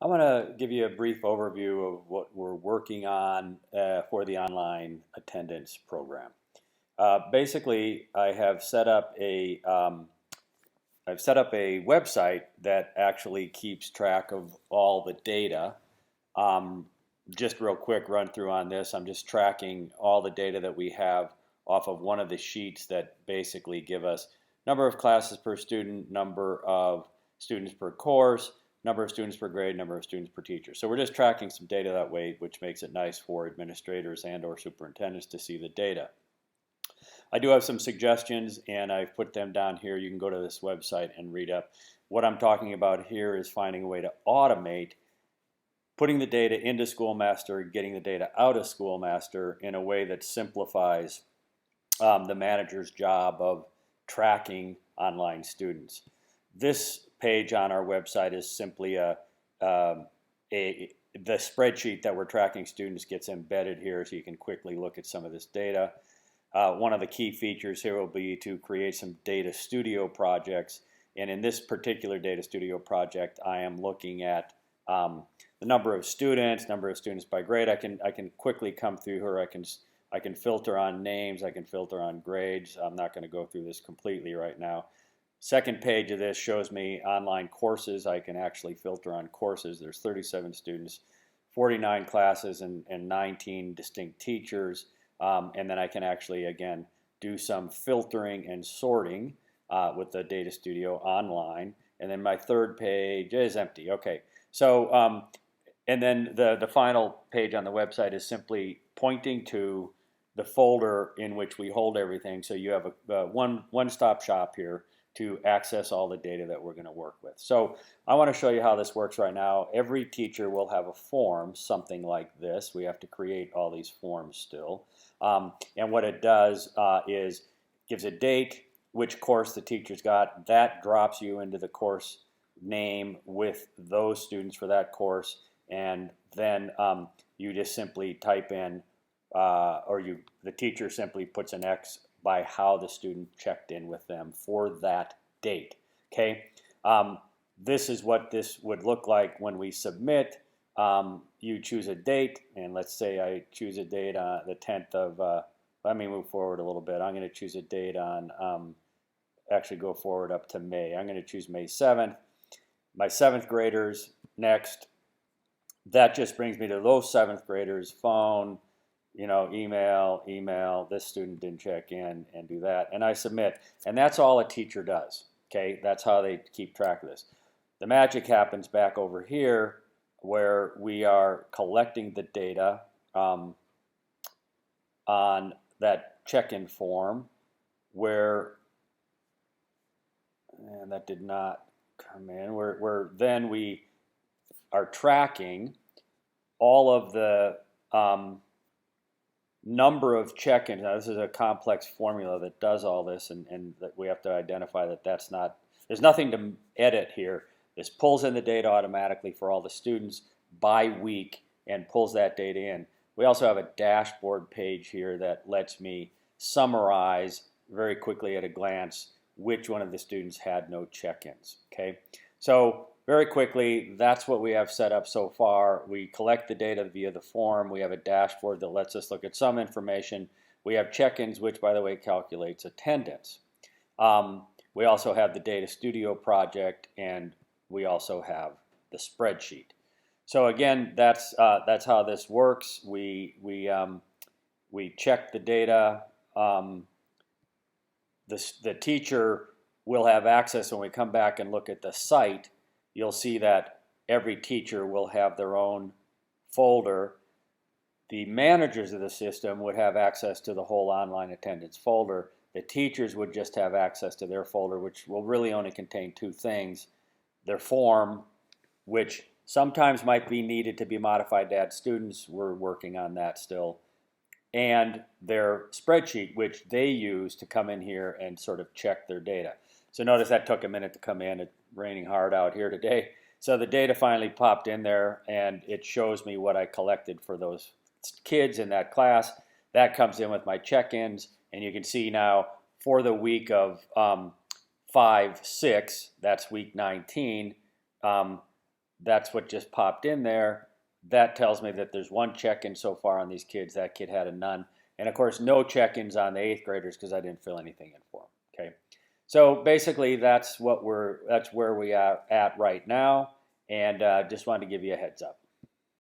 I want to give you a brief overview of what we're working on for the online attendance program. Basically, I've set up a website that actually keeps track of all the data. Um, just real quick run through on this. I'm just tracking all the data that we have off of one of the sheets that basically give us number of classes per student, number of students per course, number of students per grade, number of students per teacher. So we're just tracking some data that way, which makes it nice for administrators and or superintendents to see the data. I do have some suggestions and I've put them down here. You can go to this website and read up. What I'm talking about here is finding a way to automate putting the data into Schoolmaster, getting the data out of Schoolmaster in a way that simplifies the manager's job of tracking online students. This page on our website is simply the spreadsheet that we're tracking students gets embedded here so you can quickly look at some of this data. One of the key features here will be to create some data studio projects, and in this particular data studio project I am looking at the number of students by grade. I can quickly come through here. I can filter on names, I can filter on grades. I'm not going to go through this completely right now. Second page of this shows me online courses. I can actually filter on courses. There's 37 students, 49 classes, and 19 distinct teachers. And then I can actually, again, do some filtering and sorting with the Data Studio online. And then my third page is empty. Okay, so and then the final page on the website is simply pointing to the folder in which we hold everything. So you have a one-stop shop here to access all the data that we're going to work with. So I want to show you how this works right now. Every teacher will have a form, something like this. We have to create all these forms still. And what it does is gives a date, which course the teacher's got. That drops you into the course name with those students for that course. And then you just simply type in, the teacher simply puts an X by how the student checked in with them for that date. Okay, this is what this would look like when we submit. You choose a date, and let's say I choose a date on the 10th of, let me move forward a little bit. I'm going to choose a date on, actually go forward up to May. I'm going to choose May 7th. My 7th graders, next. That just brings me to those 7th graders' phone, email, this student didn't check in, and do that. And I submit. And that's all a teacher does. Okay, that's how they keep track of this. The magic happens back over here where we are collecting the data on that check-in form and that did not come in, where then we are tracking all of the number of check-ins. Now, this is a complex formula that does all this, and that we have to identify that there's nothing to edit here. This pulls in the data automatically for all the students by week and pulls that data in. We also have a dashboard page here that lets me summarize very quickly at a glance which one of the students had no check-ins. Okay, so very quickly, that's what we have set up so far. We collect the data via the form. We have a dashboard that lets us look at some information. We have check-ins, which, by the way, calculates attendance. We also have the Data Studio project, and we also have the spreadsheet. So again, that's how this works. We check the data. The teacher will have access when we come back and look at the site. You'll see that every teacher will have their own folder. The managers of the system would have access to the whole online attendance folder. The teachers would just have access to their folder, which will really only contain two things: their form, which sometimes might be needed to be modified to add students. We're working on that still. And their spreadsheet, which they use to come in here and sort of check their data. So notice that took a minute to come in. It's raining hard out here today. So the data finally popped in there, and it shows me what I collected for those kids in that class. That comes in with my check-ins, and you can see now for the week of 5-6, that's week 19, That's what just popped in there. That tells me that there's one check-in so far on these kids. That kid had a none. And of course, no check-ins on the 8th graders because I didn't fill anything in for them. Okay. So basically that's where we are at right now. And just wanted to give you a heads up.